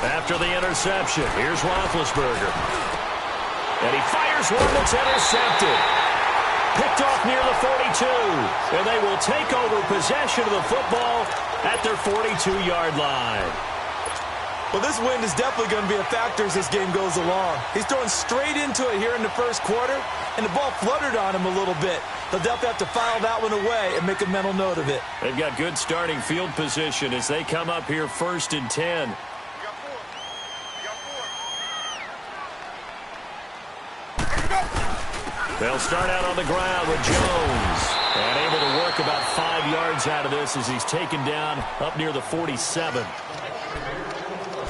After the interception, here's Roethlisberger. And he fires one that's intercepted. Picked off near the 42. And they will take over possession of the football at their 42-yard line. Well, this wind is definitely going to be a factor as this game goes along. He's throwing straight into it here in the first quarter, and the ball fluttered on him a little bit. They'll definitely have to file that one away and make a mental note of it. They've got good starting field position as they come up here 1st and 10. They'll start out on the ground with Jones. And able to work about 5 yards out of this as he's taken down up near the 47.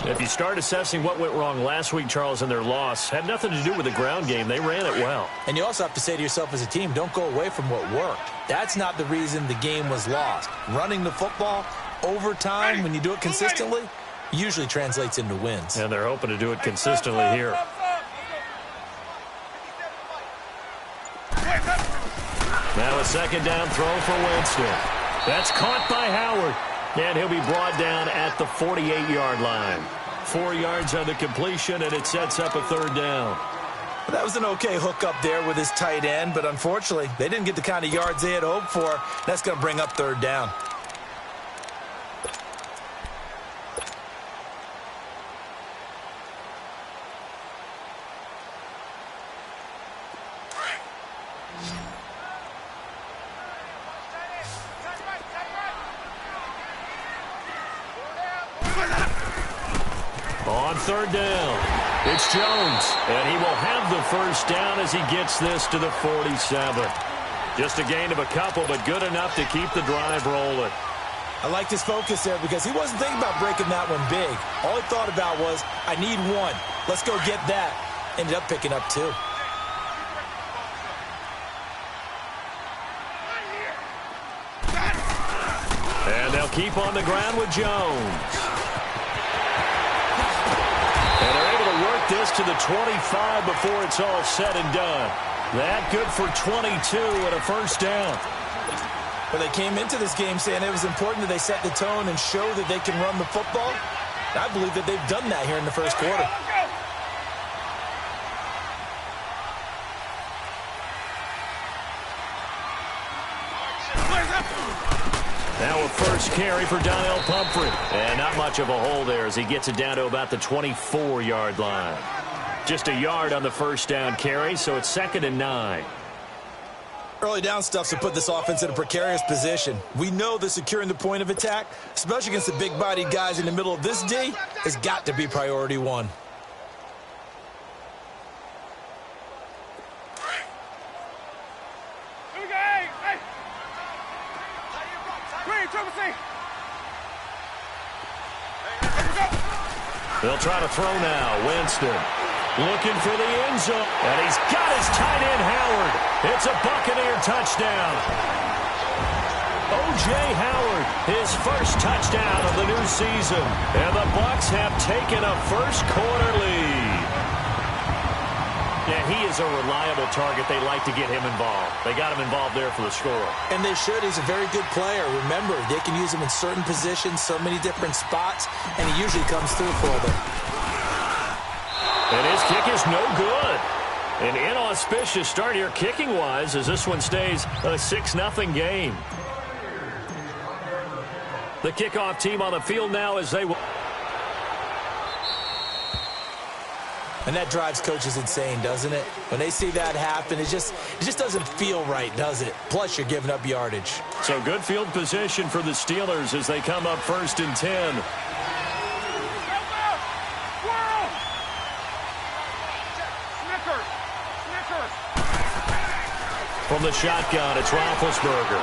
If you start assessing what went wrong last week, Charles, in their loss, had nothing to do with the ground game. They ran it well. And you also have to say to yourself as a team, don't go away from what worked. That's not the reason the game was lost. Running the football over time, when you do it consistently, usually translates into wins. And they're hoping to do it consistently here. Now a 2nd down throw for Winston. That's caught by Howard. And he'll be brought down at the 48-yard line. 4 yards on the completion, and it sets up a 3rd down. Well, that was an okay hook up there with his tight end, but unfortunately, they didn't get the kind of yards they had hoped for. That's going to bring up 3rd down. On 3rd down, it's Jones, and he will have the 1st down as he gets this to the 47. Just a gain of a couple, but good enough to keep the drive rolling. I liked his focus there because he wasn't thinking about breaking that one big. All he thought about was, I need 1. Let's go get that. Ended up picking up 2. And they'll keep on the ground with Jones. And they're able to work this to the 25 before it's all said and done. That good for 22 and a 1st down. Well, they came into this game saying it was important that they set the tone and show that they can run the football. I believe that they've done that here in the first quarter. Now a 1st carry for Donnell Pumphrey. And not much of a hole there as he gets it down to about the 24-yard line. Just a yard on the 1st down carry, so it's 2nd and 9. Early down stuff to put this offense in a precarious position. We know that securing the point of attack, especially against the big-bodied guys in the middle of this D, has got to be priority 1. They'll try to throw now. Winston looking for the end zone. And he's got his tight end, Howard. It's a Buccaneer touchdown. O.J. Howard, his 1st touchdown of the new season. And the Bucs have taken a first-quarter lead. Yeah, he is a reliable target. They like to get him involved. They got him involved there for the score. And they should. He's a very good player. Remember, they can use him in certain positions, so many different spots, and he usually comes through for them. And his kick is no good. An inauspicious start here kicking-wise as this one stays a 6-0 game. The kickoff team on the field now as they will. And that drives coaches insane, doesn't it? When they see that happen, it just doesn't feel right, does it? Plus, you're giving up yardage. So good field position for the Steelers as they come up 1st and 10. From the shotgun, it's Roethlisberger.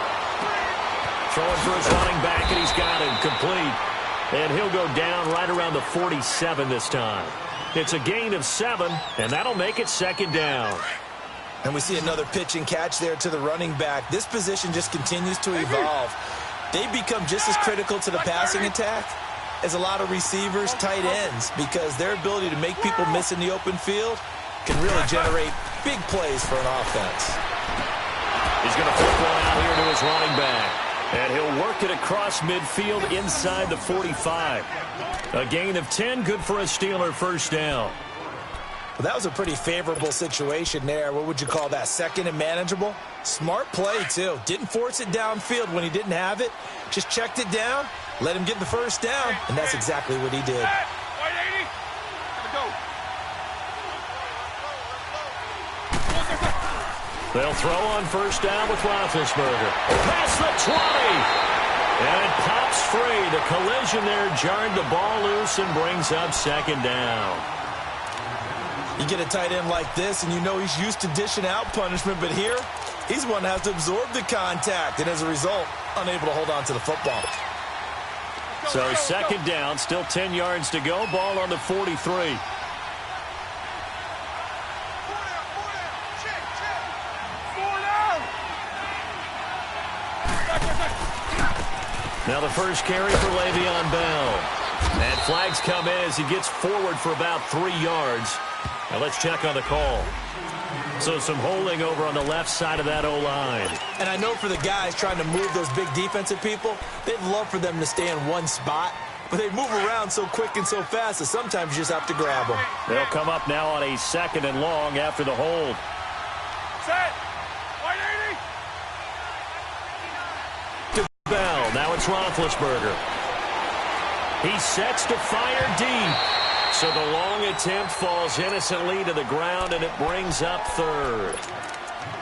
Throwing for his running back, and he's got him complete. And he'll go down right around the 47 this time. It's a gain of 7, and that'll make it 2nd down. And we see another pitch and catch there to the running back. This position just continues to evolve. They become just as critical to the passing attack as a lot of receivers, tight ends, because their ability to make people miss in the open field can really generate big plays for an offense. He's going to flip one out here to his running back. And he'll work it across midfield inside the 45. A gain of 10, good for a Steeler first down. Well, that was a pretty favorable situation there. What would you call that? Second and manageable? Smart play, too. Didn't force it downfield when he didn't have it. Just checked it down, let him get the first down, and that's exactly what he did. They'll throw on first down with Roethlisberger. Past the 20. And it pops free. The collision there jarred the ball loose and brings up second down. You get a tight end like this, and you know he's used to dishing out punishment, but here, he's one that has to absorb the contact, and as a result, unable to hold on to the football. So second down, still 10 yards to go. Ball on the 43. Now the first carry for Le'Veon Bell. And flags come in as he gets forward for about 3 yards. Now let's check on the call. So some holding over on the left side of that O-line. And I know for the guys trying to move those big defensive people, they'd love for them to stay in one spot. But they move around so quick and so fast that sometimes you just have to grab them. They'll come up now on a second and long after the hold. Set. Bell. Now it's Roethlisberger. He sets to fire deep. So the long attempt falls innocently to the ground, and it brings up third.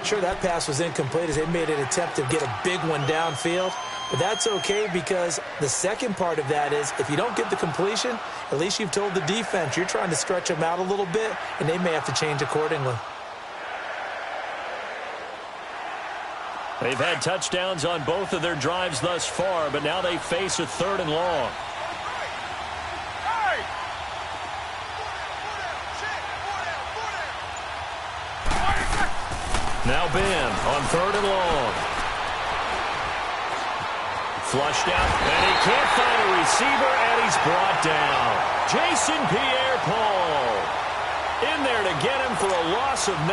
Sure, that pass was incomplete as they made an attempt to get a big one downfield. But that's okay because the second part of that is if you don't get the completion, at least you've told the defense you're trying to stretch them out a little bit, and they may have to change accordingly. They've had touchdowns on both of their drives thus far, but now they face a third and long. Now Ben on third and long. Flushed out, and he can't find a receiver, and he's brought down. Jason Pierre-Paul in there to get him for a loss of 9,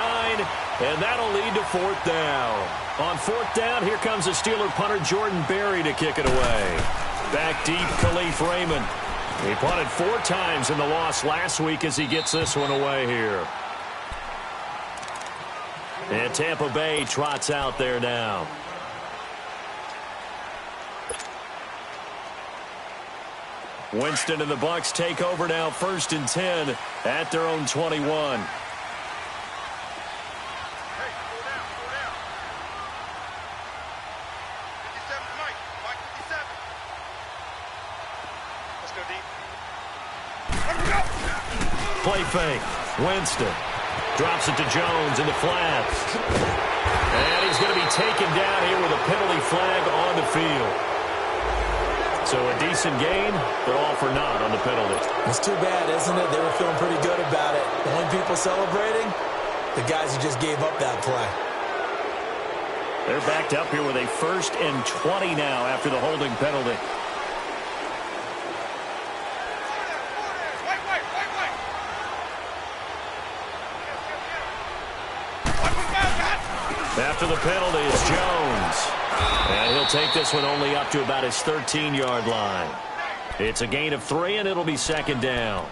and that'll lead to fourth down. On fourth down, here comes the Steeler punter Jordan Berry to kick it away. Back deep, Khalif Raymond. He punted 4 times in the loss last week as he gets this one away here. And Tampa Bay trots out there now. Winston and the Bucs take over now, 1st and 10 at their own 21. Play fake. Winston drops it to Jones in the flats. And he's going to be taken down here with a penalty flag on the field. So a decent gain, but all for naught on the penalty. It's too bad, isn't it? They were feeling pretty good about it. The only people celebrating, the guys who just gave up that play. They're backed up here with a 1st and 20 now after the holding penalty. After the penalty is Jones. And he'll take this one only up to about his 13-yard line. It's a gain of 3, and it'll be second down.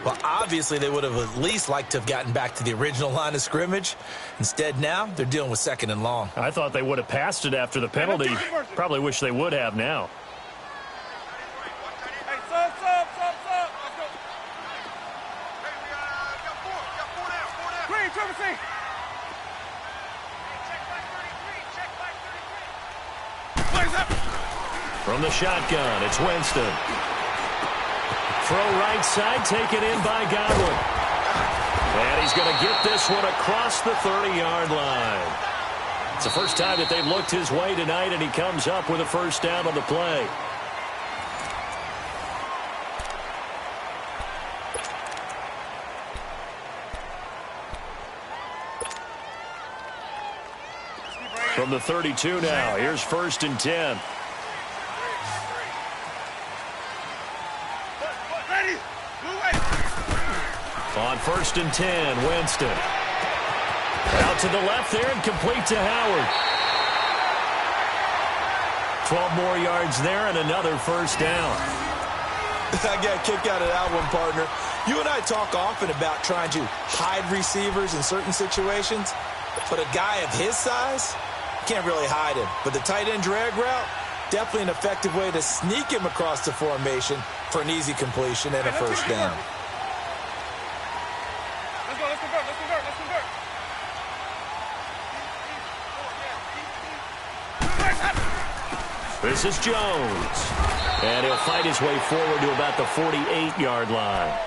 Well, obviously, they would have at least liked to have gotten back to the original line of scrimmage. Instead, now, they're dealing with 2nd and long. I thought they would have passed it after the penalty. Probably wish they would have now. From the shotgun, it's Winston. Throw right side, taken in by Godwin. And he's going to get this one across the 30-yard line. It's the first time that they've looked his way tonight, and he comes up with a first down on the play. From the 32 now, here's 1st and 10. On 1st and 10, Winston. Out to the left there and complete to Howard. 12 more yards there and another first down. I got a kick out of that one, partner. You and I talk often about trying to hide receivers in certain situations, but a guy of his size, you can't really hide him. But the tight end drag route, definitely an effective way to sneak him across the formation for an easy completion and a first down. Let's convert. This is Jones. And he'll fight his way forward to about the 48-yard line.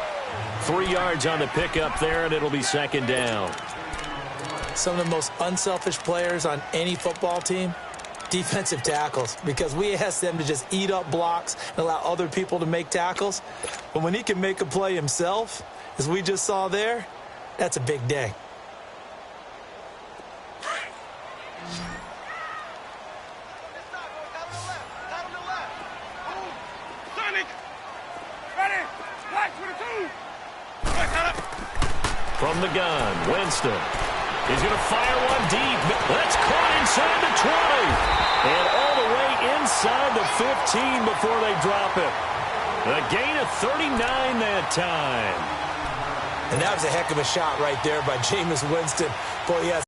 3 yards on the pickup there, and it'll be second down. Some of the most unselfish players on any football team, defensive tackles, because we ask them to just eat up blocks and allow other people to make tackles. But when he can make a play himself, as we just saw there, that's a big day. From the gun, Winston. He's going to fire one deep. That's caught inside the 20. And all the way inside the 15 before they drop it. A gain of 39 that time. And that was a heck of a shot right there by Jameis Winston. Boy, he has